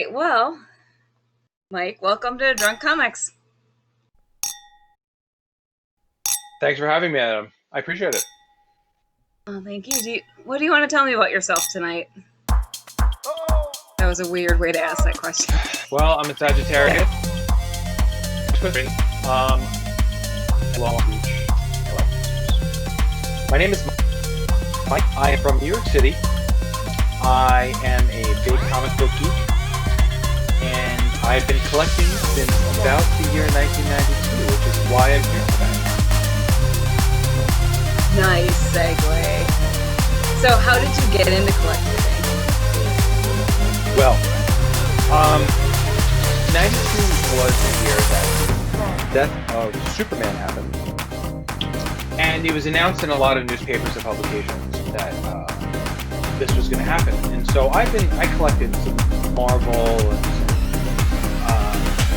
right. Well, Mike, welcome to Drunk Comics. Thanks for having me, Adam. I appreciate it. Oh, thank you. What do you want to tell me about yourself tonight? That was a weird way to ask that question. Well, I'm a Sagittarius. Long Beach. My name is Mike. I am from New York City. I am a big comic book geek, and I've been collecting since about the year 1992, which is why I'm here today. Nice segue. So, how did you get into collecting? Well, 92 was the year that the death of Superman happened, and it was announced in a lot of newspapers and publications that this was going to happen. And so I collected some Marvel and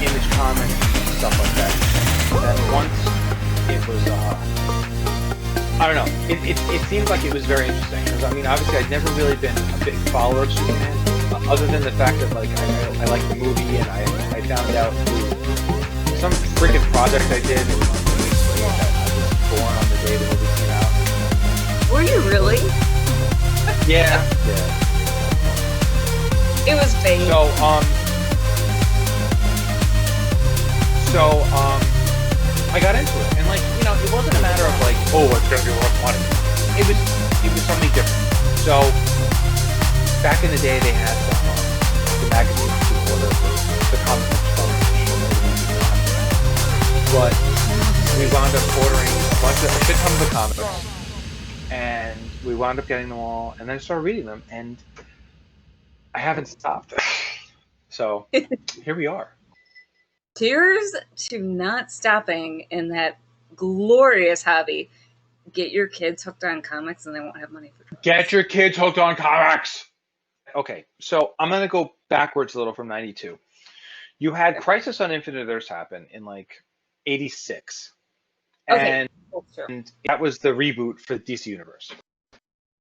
Image Comics and stuff like that. And then once it was, I don't know, it seemed like it was very interesting because I mean, obviously I'd never really been a big follower of Superman, other than the fact that like I liked the movie and I found out through some freaking project I did. It was on the that I was born on the day the movie came out. Were you really? Yeah. It was fake. So I got into it, and like it wasn't a matter of like, oh, it's gonna be a lot of money. It was something different. So back in the day, they had the magazines to order the comic books, but we wound up ordering a shit ton of the comics, and we wound up getting them all, and then I started reading them, and I haven't stopped. So here we are. Cheers to not stopping in that glorious hobby. Get your kids hooked on comics and they won't have money for drugs. Get your kids hooked on comics! Okay, so I'm going to go backwards a little from 92. You had Crisis on Infinite Earths happen in like 86. Okay, and that was the reboot for the DC Universe.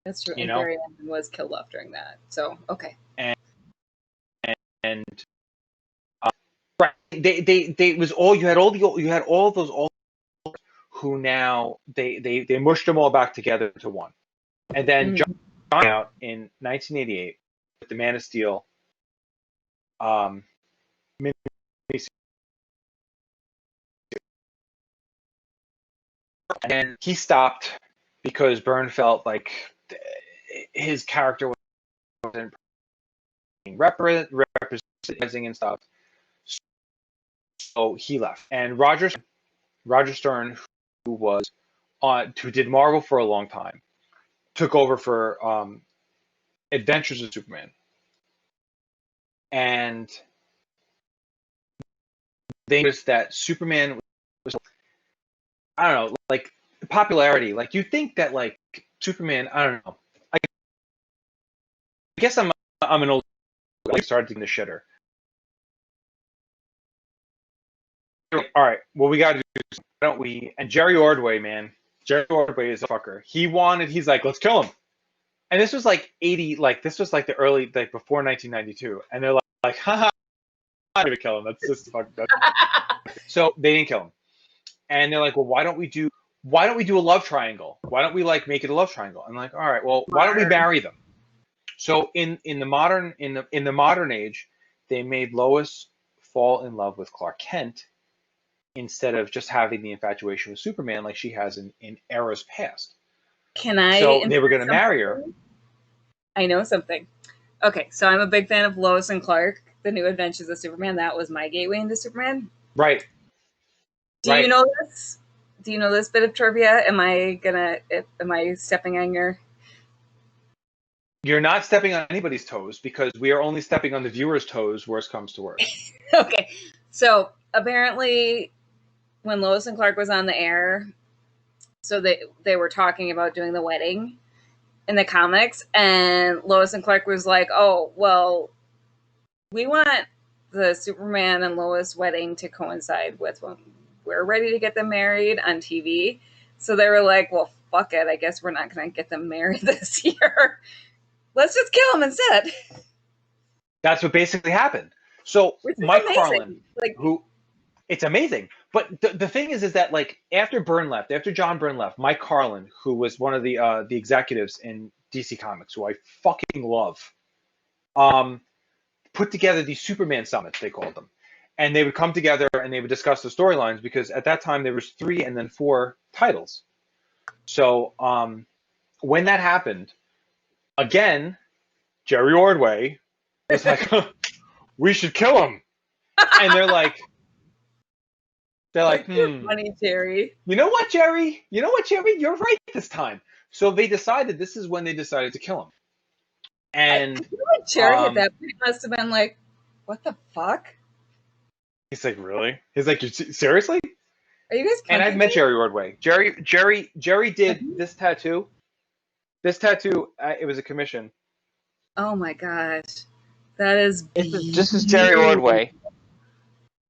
That's true. And Barry Allen was killed off during that. So, okay. And right, they was all you had all those old who now they mushed them all back together to one, and then John came out in 1988 with the Man of Steel. And he stopped because Byrne felt like his character wasn't representing and stuff. So he left. And Roger Stern, who did Marvel for a long time, took over for Adventures of Superman. And they noticed that Superman was, I don't know, like popularity. Like you think that like Superman, I don't know. I guess I'm an old started taking the shitter. All right, well we gotta do something, don't we? And Jerry Ordway, man, Jerry Ordway is a fucker. He's like, let's kill him. And this was like 80, like this was like the early, like before 1992, and they're like, haha, I'm gonna kill him. That's just fucked up. So they didn't kill him, and they're like, well, why don't we do a love triangle? Why don't we like make it a love triangle? I'm like, all right, well, why don't we marry them? So in the modern age, they made Lois fall in love with Clark Kent instead of just having the infatuation with Superman like she has in eras past. So they were going to marry her. I know something. Okay, so I'm a big fan of Lois and Clark, The New Adventures of Superman. That was my gateway into Superman. Right. Do you know this? Do you know this bit of trivia? Am I stepping on your... You're not stepping on anybody's toes because we are only stepping on the viewer's toes, worst comes to worst. Okay. So apparently when Lois and Clark was on the air, so they were talking about doing the wedding in the comics, and Lois and Clark was like, oh, well, we want the Superman and Lois wedding to coincide with when we're ready to get them married on TV. So they were like, well, fuck it. I guess we're not going to get them married this year. Let's just kill them instead. That's what basically happened. So Which is Mike amazing. Carlin, who it's amazing. But the thing is that like after John Byrne left, Mike Carlin, who was one of the executives in DC Comics, who I fucking love, put together these Superman summits, they called them, and they would come together and they would discuss the storylines because at that time there was 3 and then 4 titles. So when that happened, again, Jerry Ordway was like, "We should kill him," and they're like, Funny, Jerry. You know what, Jerry? You're right this time. So they decided this is when they decided to kill him. And I feel like Jerry at that point must have been like, "What the fuck?" he's like, "Really?" He's like, "Seriously?" Are you guys? And I've met Jerry Ordway. Jerry did this tattoo. This tattoo, it was a commission. Oh my gosh, that is this is Jerry Ordway.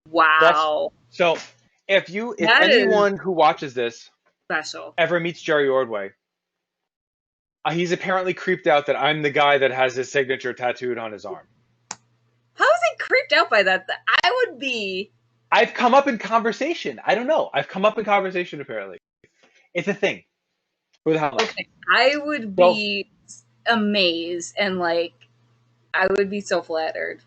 Wow. So if anyone who watches this special ever meets Jerry Ordway, he's apparently creeped out that I'm the guy that has his signature tattooed on his arm. How is he creeped out by that? I would be. I've come up in conversation. I don't know. I've come up in conversation, apparently. It's a thing. Who the hell knows? Okay. I would be amazed and like, I would be so flattered.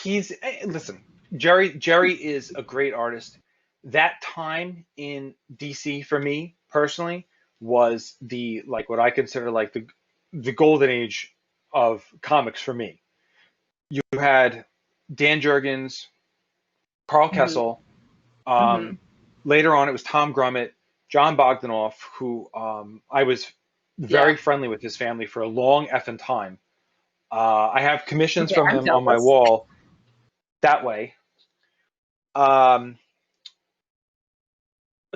Listen, Jerry is a great artist. That time in DC for me personally was what I consider like the golden age of comics for me. You had Dan Jurgens, Carl Kessel. Later on, it was Tom Grummett, John Bogdanoff, who I was very friendly with his family for a long effing time. I have commissions from him on my wall that way. A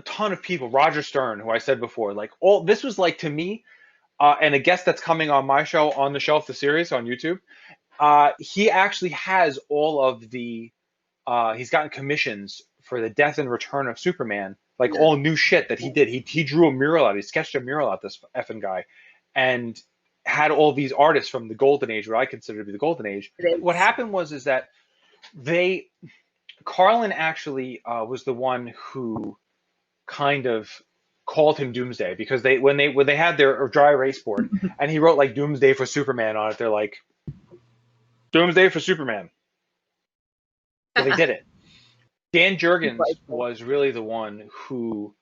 ton of people. Roger Stern, who I said before, like this was like to me, and a guest that's coming on my show, On the Shelf, the series on YouTube. He actually has all of the. He's gotten commissions for the death and return of Superman, like all new shit that he did. He drew a mural out. He sketched a mural out, this effing guy, and had all these artists from the golden age, what I consider to be the golden age. What happened was that Carlin actually was the one who kind of called him Doomsday, because when they had their dry erase board and he wrote like Doomsday for Superman on it, they're like, Doomsday for Superman. So they did it. Dan Jurgens was really the one who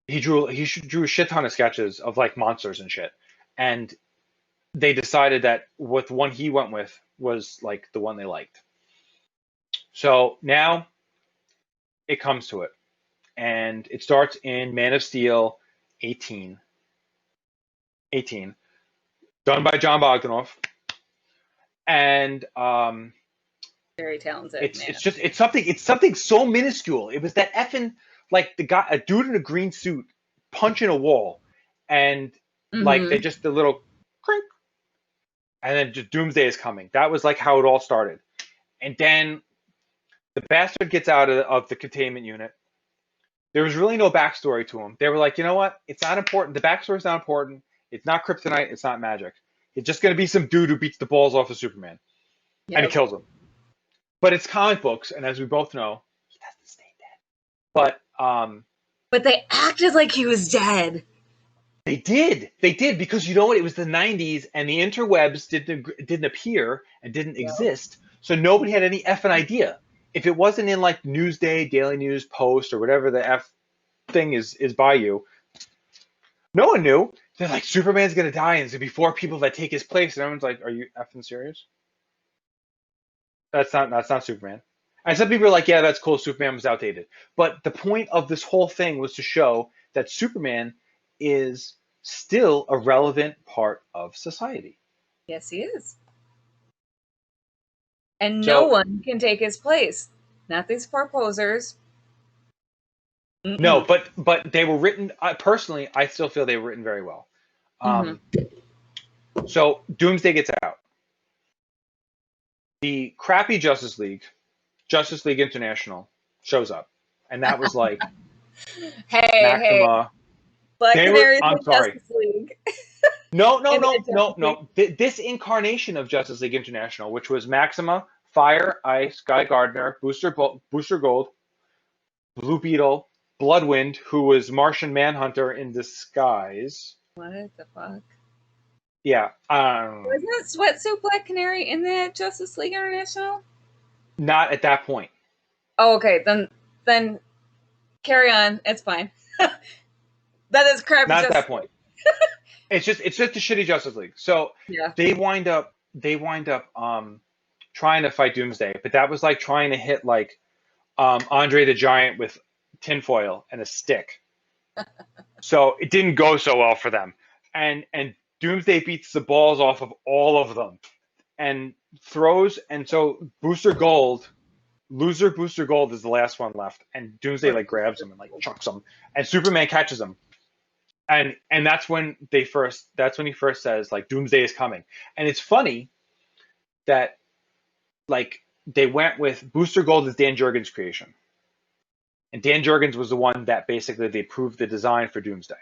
he drew a shit ton of sketches of like monsters and shit, and they decided that what one he went with was like the one they liked. So now it comes to it, and it starts in Man of Steel 18, done by John Bogdanoff, and very talented. It's something so minuscule. It was that effing like a dude in a green suit punching a wall, and like they just the little crink, and then just Doomsday is coming. That was like how it all started, and then the bastard gets out of the containment unit. There was really no backstory to him. They were like, you know what? It's not important. The backstory's not important. It's not kryptonite. It's not magic. It's just going to be some dude who beats the balls off of Superman, and he kills him. But it's comic books, and as we both know, he doesn't stay dead. But they acted like he was dead. They did, because you know what? It was the 90s, and the interwebs didn't appear and didn't exist, so nobody had any effing idea. If it wasn't in like Newsday, Daily News, Post, or whatever the F thing is by you, no one knew. They're like, Superman's gonna die, and there's gonna be 4 people that take his place, and everyone's like, are you effing serious? That's not Superman. And some people are like, yeah, that's cool. Superman was outdated. But the point of this whole thing was to show that Superman is still a relevant part of society. Yes, he is. And no one can take his place. Not these poor posers. No, but they were written, personally, I still feel they were written very well. So Doomsday gets out. The crappy Justice League International, shows up. And that was like Maxima. Black Canary's Justice League. No. This incarnation of Justice League International, which was Maxima, Fire, Ice, Guy Gardner, Booster Gold, Blue Beetle, Bloodwind, who was Martian Manhunter in disguise. What the fuck? Yeah. Wasn't Sweatsuit Black Canary in that Justice League International? Not at that point. Oh, okay. Then carry on. It's fine. That is crappy. Not at that point. It's just a shitty Justice League. So yeah. they wind up trying to fight Doomsday, but that was like trying to hit like Andre the Giant with tinfoil and a stick. So it didn't go so well for them. And Doomsday beats the balls off of all of them and throws, and so Booster Gold is the last one left, and Doomsday like grabs him and like chucks him, and Superman catches him. And that's when he first says like Doomsday is coming. And it's funny that like they went with Booster Gold as Dan Jurgens' creation. And Dan Jurgens was the one that basically they approved the design for Doomsday.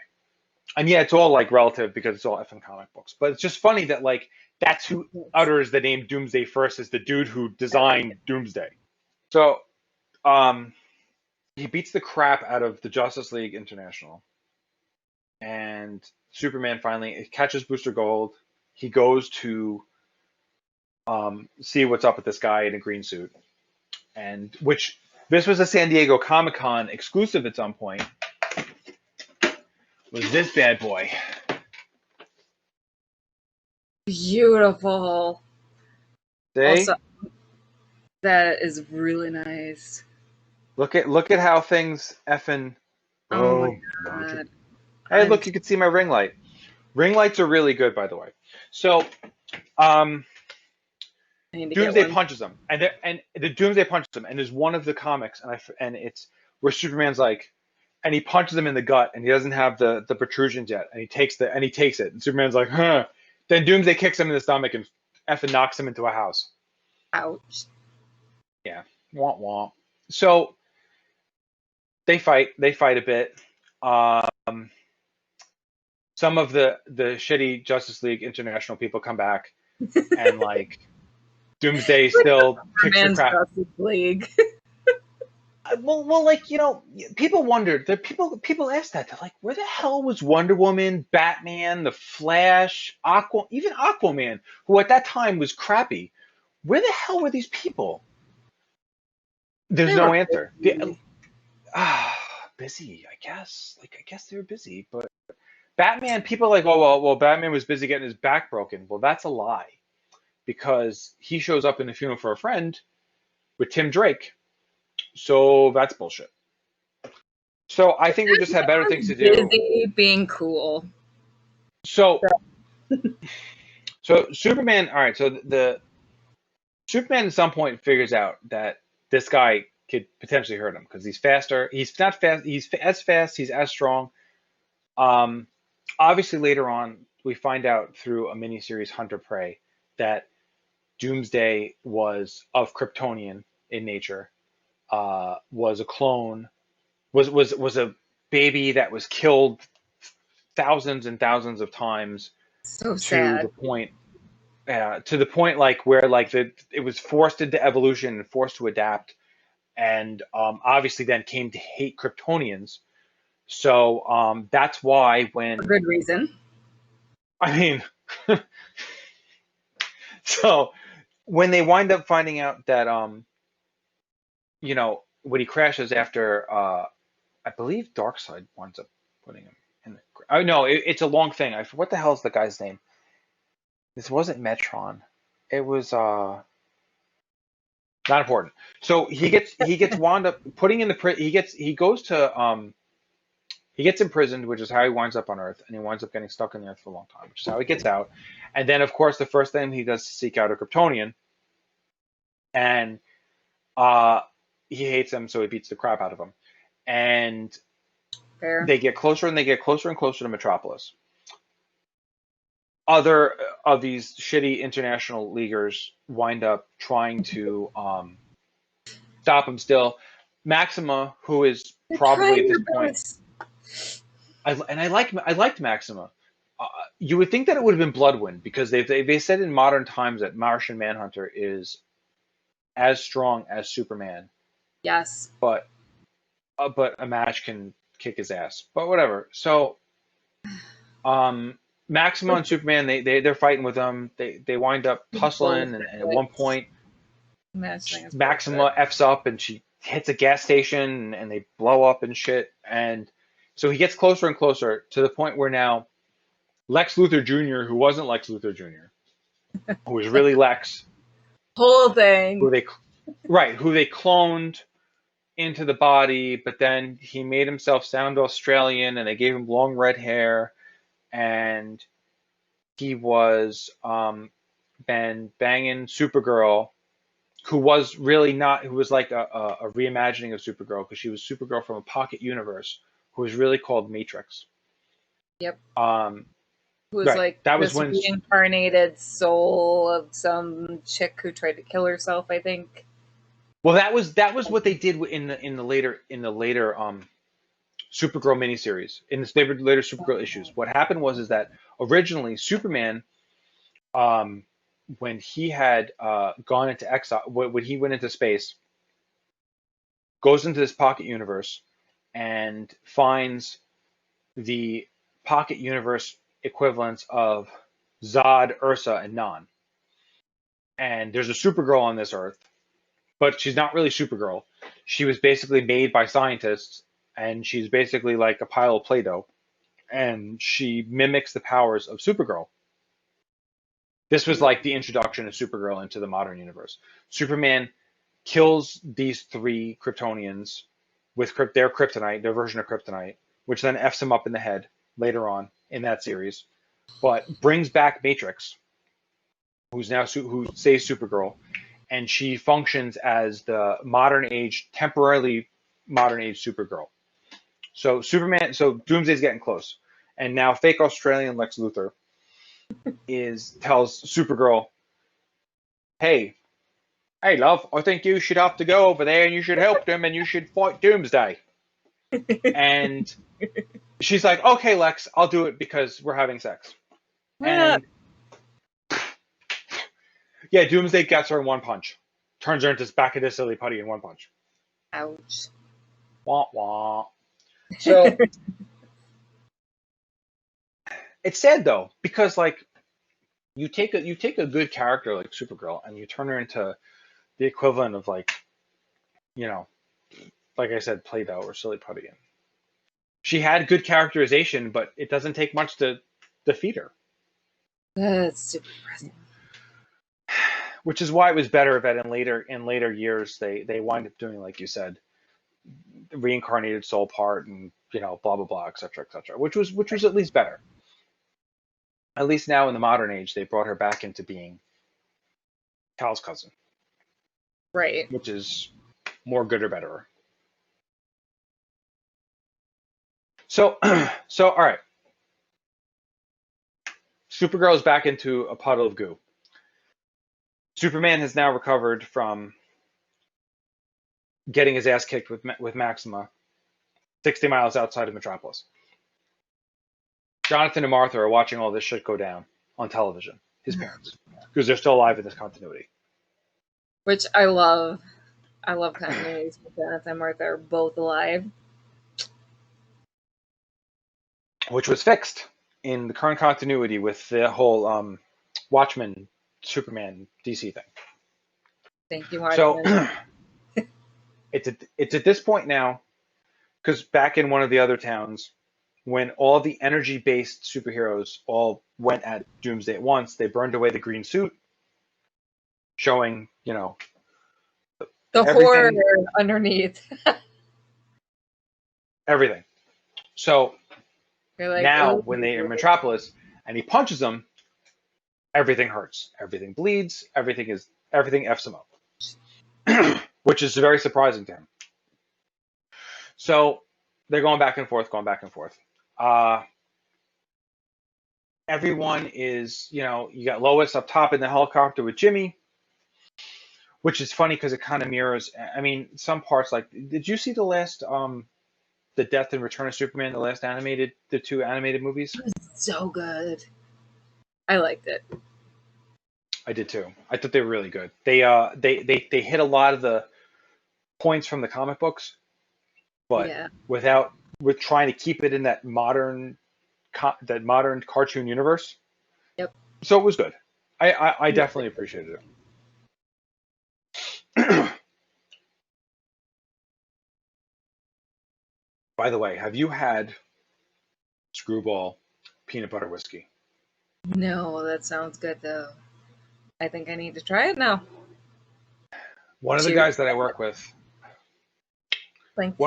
And yeah, it's all like relative because it's all effing comic books. But it's just funny that like that's who utters the name Doomsday first, is the dude who designed Doomsday. So he beats the crap out of the Justice League International. And Superman finally catches Booster Gold. He goes to see what's up with this guy in a green suit. And which this was a San Diego Comic-Con exclusive at some point. Was this bad boy. Beautiful. See? Also, that is really nice. Look at how things effing. Oh my god. Hey, look, you can see my ring light. Ring lights are really good, by the way. So, Doomsday punches him, and the Doomsday punches him, and there's one of the comics, and it's where Superman's like, and he punches him in the gut, and he doesn't have the protrusions yet, and he takes it, and Superman's like, huh. Then Doomsday kicks him in the stomach and effing knocks him into a house. Ouch. Yeah, womp womp. So they fight a bit. Some of the shitty Justice League International people come back, and like Doomsday still kicks the crap. Justice League. Well, like, you know, people wondered. People asked that. They're like, where the hell was Wonder Woman, Batman, the Flash, even Aquaman, who at that time was crappy? Where the hell were these people? There's no answer. Busy, I guess. Like, I guess they were busy, but Batman, people are like, oh, well, Batman was busy getting his back broken. Well, that's a lie, because he shows up in the funeral for a friend with Tim Drake. So that's bullshit. So I think we just had better things to do. Busy being cool. So Superman. All right. So the Superman at some point figures out that this guy could potentially hurt him because he's faster. He's not fast. He's as fast. He's as strong. Obviously, later on, we find out through a miniseries, Hunter Prey, that Doomsday was of Kryptonian in nature. Was a clone, was a baby that was killed thousands and thousands of times. So sad. To the point like where like it was forced into evolution and forced to adapt, and obviously then came to hate Kryptonians. So that's why when for good reason. I mean, so when they wind up finding out that you know, when he crashes after, I believe Darkseid winds up putting him in the. Oh no, it's a long thing. What the hell is the guy's name? This wasn't Metron. It was not important. So he gets wound up putting in the he gets imprisoned, which is how he winds up on Earth, and he winds up getting stuck on the Earth for a long time, which is how he gets out. And then, of course, the first thing he does is seek out a Kryptonian, and he hates him, so he beats the crap out of him. And they get closer and they get closer and closer to Metropolis. Other of these shitty international leaguers wind up trying to stop him still. Maxima, who is probably at this point, I liked Maxima. You would think that it would have been Bloodwind because they said in modern times that Martian Manhunter is as strong as Superman, Yes. but a match can kick his ass. But whatever. So Maxima and Superman they're fighting with them. They wind up tussling, and at one point Match thing is Maxima bullshit. f's up and she hits a gas station and they blow up and shit. And so he gets closer and closer to the point where now Lex Luthor Jr., who wasn't Lex Luthor Jr., who was really Lex, Whole thing. who they cloned into the body, but then he made himself sound Australian and they gave him long red hair, and he was been banging Supergirl, who was really not, who was like a reimagining of Supergirl because she was Supergirl from a pocket universe who was really called Matrix. Yep. Um, Who was right. like That was this when. reincarnated soul of some chick who tried to kill herself, I think. Well, that was what they did in the later Supergirl miniseries, in the later Supergirl issues. What happened is that originally Superman, um, when he had gone into exile, when he went into space, goes into this pocket universe and finds the pocket universe equivalents of Zod, Ursa, and Nan. And there's a Supergirl on this Earth, but she's not really Supergirl. She was basically made by scientists, and she's basically like a pile of Play-Doh, and she mimics the powers of Supergirl. This was like the introduction of Supergirl into the modern universe. Superman kills these three Kryptonians with their kryptonite, their version of kryptonite, which then F's him up in the head later on in that series, but brings back Matrix, who saves Supergirl, and she functions as the temporarily modern age Supergirl. So Doomsday's getting close, and now fake Australian Lex Luthor tells Supergirl, "Hey, hey, love, I think you should have to go over there and you should help them and you should fight Doomsday." And she's like, "Okay, Lex, I'll do it because we're having sex." And yeah, Doomsday gets her in one punch, turns her back into silly putty in one punch. Ouch. Wah wah. So it's sad though, because like you take a good character like Supergirl and you turn her into the equivalent of like, you know, like I said, Play-Doh or silly putty. She had good characterization, but it doesn't take much to defeat her. That's super depressing. Which is why it was better that in later years they wind up doing, like you said, the reincarnated soul part and blah blah blah, etc., which was at least better. At least now in the modern age they brought her back into being Cal's cousin, Right. which is more good or better. So all right, Supergirl is back into a puddle of goo. Superman has now recovered from getting his ass kicked with Maxima 60 miles outside of Metropolis. Jonathan and Martha are watching all this shit go down on television, his parents, because they're still alive in this continuity. Which I love. I love continuities with Jonathan and Martha are both alive. Which was fixed in the current continuity with the whole Watchmen, Superman, DC thing. Thank you, So Watchmen. it's at this point now, because back in one of the other towns, when all the energy-based superheroes all went at Doomsday at once, they burned away the green suit, showing, The horror underneath. everything. So You're like, now, ooh. when they're in Metropolis and he punches them, everything hurts, everything bleeds, everything f's him up, which is very surprising to him. So they're going back and forth, going back and forth. Everyone is, you got Lois up top in the helicopter with Jimmy, which is funny because it kind of mirrors. I mean, some parts like, did you see the last, the Death and Return of Superman, the two animated movies? So good. I liked it. I did too. I thought they were really good. They hit a lot of the points from the comic books, but Yeah. with trying to keep it in that modern cartoon universe. Yep. So it was good. I definitely appreciated it. By the way, have you had Screwball peanut butter whiskey? No, that sounds good though. I think I need to try it now. One of the Cheers. guys that I work with, Thanks.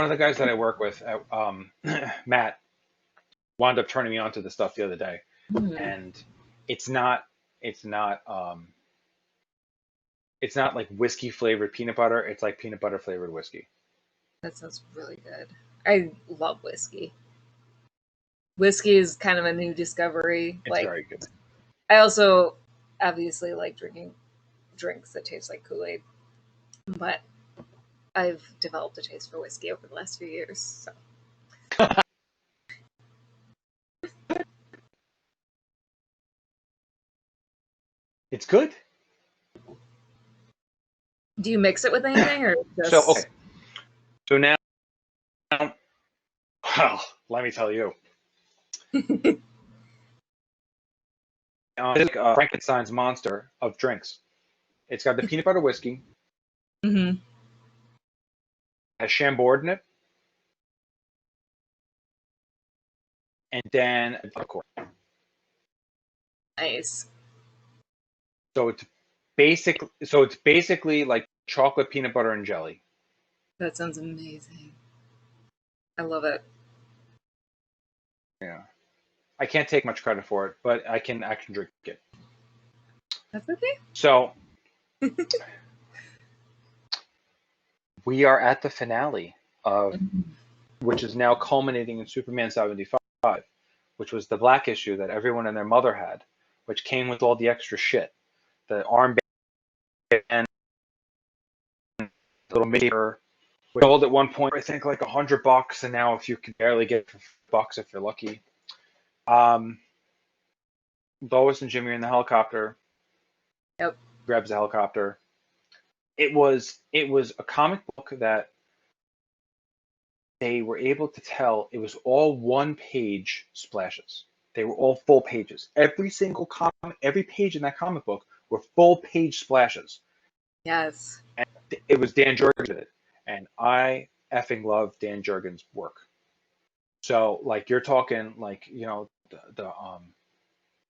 Matt, wound up turning me on to the stuff the other day, Mm, and it's not it's not it's not like whiskey flavored peanut butter. It's like peanut butter flavored whiskey. that sounds really good. I love whiskey. Whiskey is kind of a new discovery. It's Like, very good. I also obviously like drinking drinks that taste like Kool-Aid, but I've developed a taste for whiskey over the last few years. So, It's good. do you mix it with anything or So okay. just? So now, well, let me tell you, it's like Frankenstein's monster of drinks. It's got the peanut butter whiskey, Hmm. has Chambord in it, and then of course. Nice. So it's basically like chocolate peanut butter and jelly. That sounds amazing. I love it. Yeah. I can't take much credit for it, but I can drink it. That's okay. So we are at the finale of Mhm. which is now culminating in Superman 75, which was the black issue that everyone and their mother had, which came with all the extra shit. The armband and little mirror, which sold at one point I think like $100, and now if you can barely get it for $5 if you're lucky. Um, Lois and Jimmy are in the helicopter. Yep. Grabs the helicopter. It was a comic book that they were able to tell it was all one page splashes. They were all full pages. Every page in that comic book were full page splashes. Yes. And it was Dan Jurgens did it, and I effing love Dan Jurgens' work. So like you're talking like the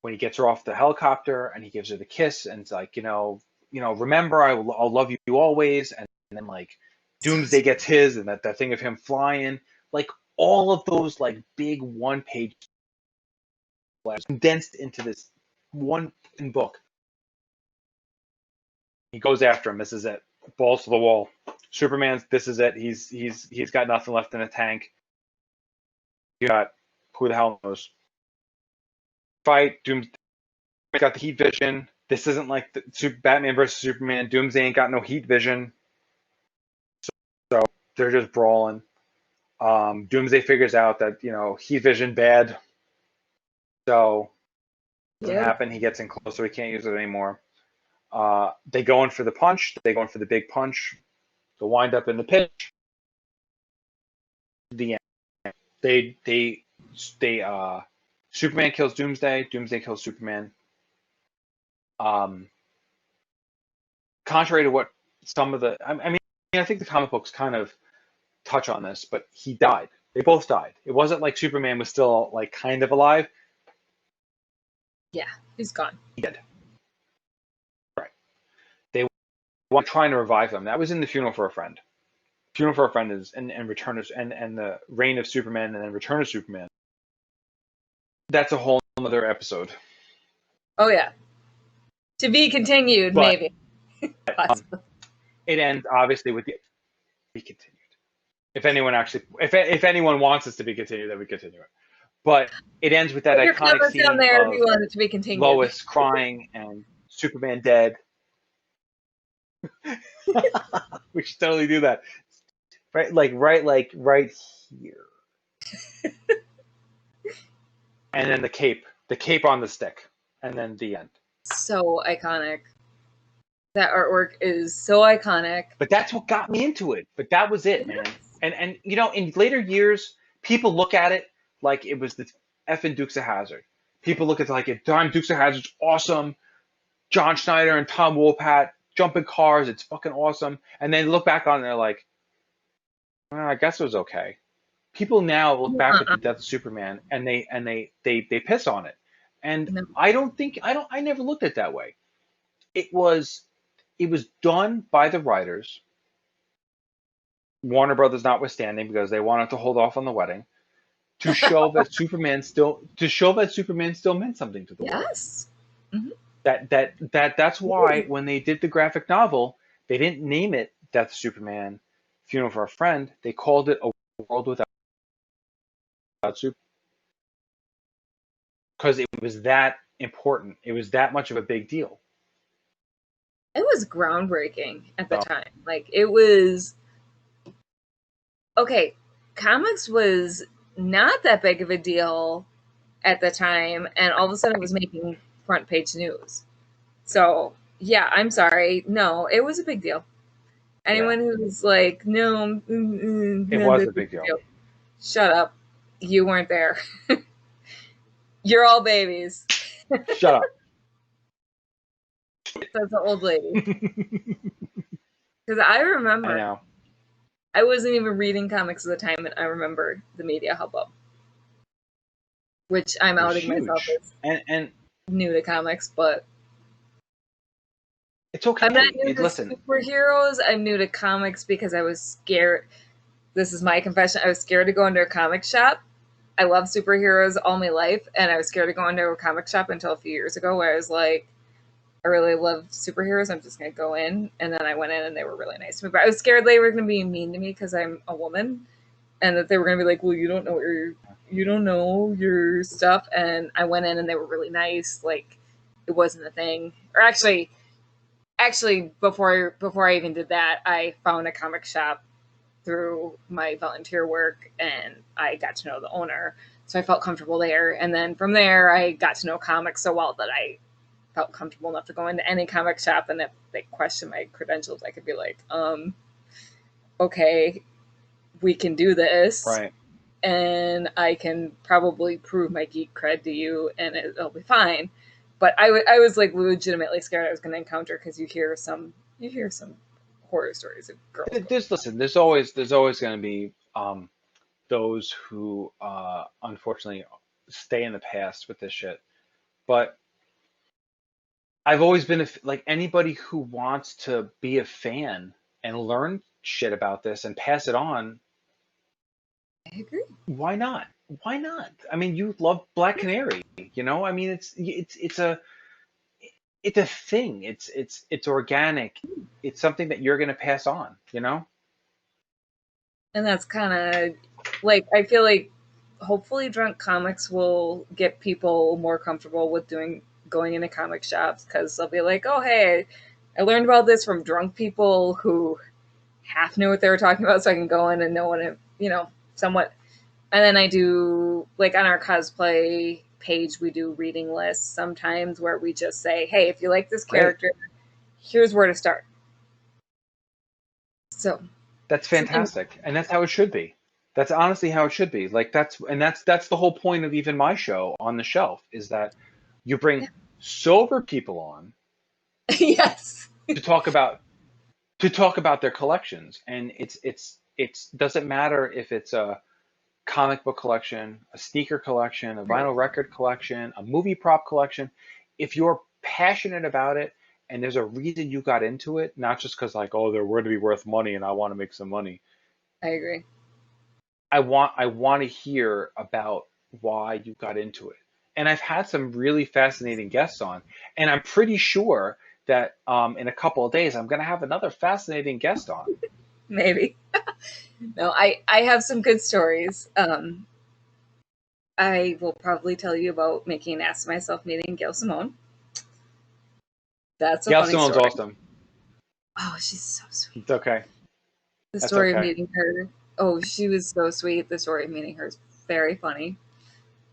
when he gets her off the helicopter and he gives her the kiss and it's like remember I'll love you always, and then like Doomsday gets his and that thing of him flying, like all of those like big one page condensed into this one book. He goes after him. This is it. Balls to the wall. Superman's. This is it. He's got nothing left in the tank. You got who the hell knows. Fight. Doomsday got the heat vision. This isn't like the Batman versus Superman. Doomsday ain't got no heat vision. So they're just brawling. Doomsday figures out that heat vision bad. So it doesn't Yep. happen. He gets in close, so he can't use it anymore. They go in for the punch. They go in for the big punch. They wind up in the pitch. The end. They Superman kills Doomsday. Doomsday kills Superman. Um, Contrary to what some of the, I mean, I think the comic books kind of touch on this, but he died. They both died. It wasn't like Superman was still like kind of alive. Yeah. He's gone. He did. Right. They were trying to revive him. That was in the Funeral for a Friend. Funeral for a Friend is and Return of and the Reign of Superman and then Return of Superman. That's a whole other episode. Oh yeah. To be continued, But maybe. Possibly. it ends obviously with the be continued. If anyone wants us to be continued, then we continue it. But it ends with that Put your iconic comments down scene there if of you want it to be continued. Lois crying and Superman dead. We should totally do that. Right here. And then the cape on the stick. and then the end. So iconic. That artwork is so iconic. But that's what got me into it. But that was it, man. And you know, in later years, people look at it like it was the effing Dukes of Hazzard. People look at it like Don Dukes of Hazzard's awesome. John Schneider and Tom Wopat jumping cars, it's fucking awesome. And then look back on it and they're like, well, I guess it was okay. People now look back at the Death of Superman and they piss on it. And No. I never looked at it that way. It was done by the writers, Warner Brothers notwithstanding, because they wanted to hold off on the wedding, to show that Superman still meant something to the world. Yes. Mm-hmm. That's why when they did the graphic novel, they didn't name it Death of Superman, Funeral for a Friend. They called it A World Without Superman. Because it was that important. It was that much of a big deal. It was groundbreaking at the time. Like, it was... Okay, comics was not that big of a deal at the time, and all of a sudden it was making front page news. So, yeah, I'm sorry. No, it was a big deal. Anyone who's like, no, it was a big deal. Shut up. You weren't there. You're all babies. Shut up. That's an old lady. Because I remember, I know. I wasn't even reading comics at the time, and I remember the media hubbub, which I'm outing myself as and new to comics, but it's okay. I'm not new to superheroes. I'm new to comics because I was scared. This is my confession. I was scared to go into a comic shop. I love superheroes all my life, and I was scared to go into a comic shop until a few years ago, where I was like, I really love superheroes. I'm just going to go in. And then I went in and they were really nice to me. But I was scared they were going to be mean to me because I'm a woman, and that they were going to be like, well, you don't know your stuff. And I went in and they were really nice. Like, it wasn't a thing. Or actually, before I even did that, I found a comic shop through my volunteer work, and I got to know the owner. So I felt comfortable there. And then from there, I got to know comics so well that I felt comfortable enough to go into any comic shop, and if they question my credentials, I could be like, okay, we can do this. Right. And I can probably prove my geek cred to you, and it'll be fine. But I was like legitimately scared I was going to encounter, because you hear some horror stories of girls. There's always going to be those who unfortunately stay in the past with this shit. But I've always been like, anybody who wants to be a fan and learn shit about this and pass it on. I agree. Why not? Why not? I mean, you love Black Canary, you know? I mean, it's a thing. It's organic. It's something that you're going to pass on, you know? And that's kind of like, I feel like hopefully Drunk Comics will get people more comfortable with going into comic shops, because they'll be like, oh, hey, I learned about this from drunk people who half knew what they were talking about, so I can go in and know what somewhat. And then I do, like, on our cosplay page, we do reading lists sometimes where we just say, hey, if you like this character, here's where to start. So that's fantastic. And that's how it should be. That's honestly how it should be. Like, that's the whole point of even my show On the Shelf, is that you bring sober people on yes, to talk about their collections. And it's doesn't matter if it's a comic book collection, a sneaker collection, a vinyl record collection, a movie prop collection. If you're passionate about it and there's a reason you got into it, not just because like, oh, they're going to be worth money and I want to make some money. I agree. I want to hear about why you got into it. And I've had some really fascinating guests on, and I'm pretty sure that in a couple of days I'm going to have another fascinating guest on. Maybe. No, I have some good stories. I will probably tell you about making an ass of myself meeting Gail Simone. That's a Gail funny Simone's story. awesome. Oh, she's so sweet. It's okay. The story of meeting her. Oh, she was so sweet. The story of meeting her is very funny.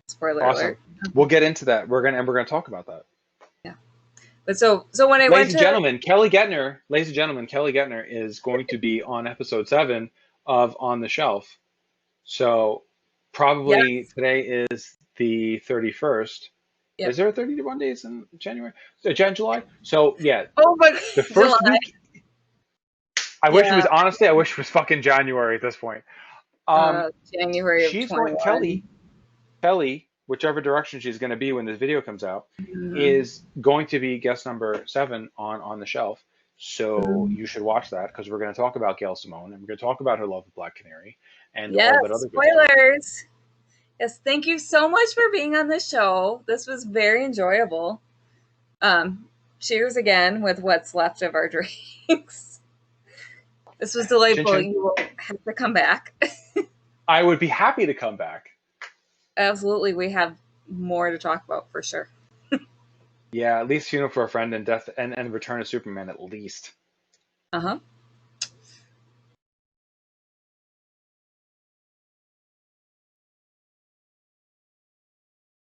Spoiler alert. We'll get into that. We're gonna talk about that. But so when I went Ladies and to gentlemen, Kelly Getner is going to be on episode 7 of On the Shelf. So probably yes, today is the 31st. yep. Is there 31 days in January? July? So yeah, Oh, but the July, first week. yeah, I wish it was fucking January at this point. January of She's going 21. Kelly, whichever direction she's going to be when this video comes out, Mhm. is going to be guest number 7 on the Shelf. So Mhm. you should watch that because we're going to talk about Gail Simone and we're going to talk about her love of Black Canary and Yes, all that other good stuff. spoilers. Yes, thank you so much for being on the show. This was very enjoyable. Cheers again with what's left of our drinks. This was Chin delightful. chin. You will have to come back. I would be happy to come back. Absolutely, we have more to talk about for sure. Yeah, at least Funeral for a Friend and Death and Return of Superman at least. Uh huh.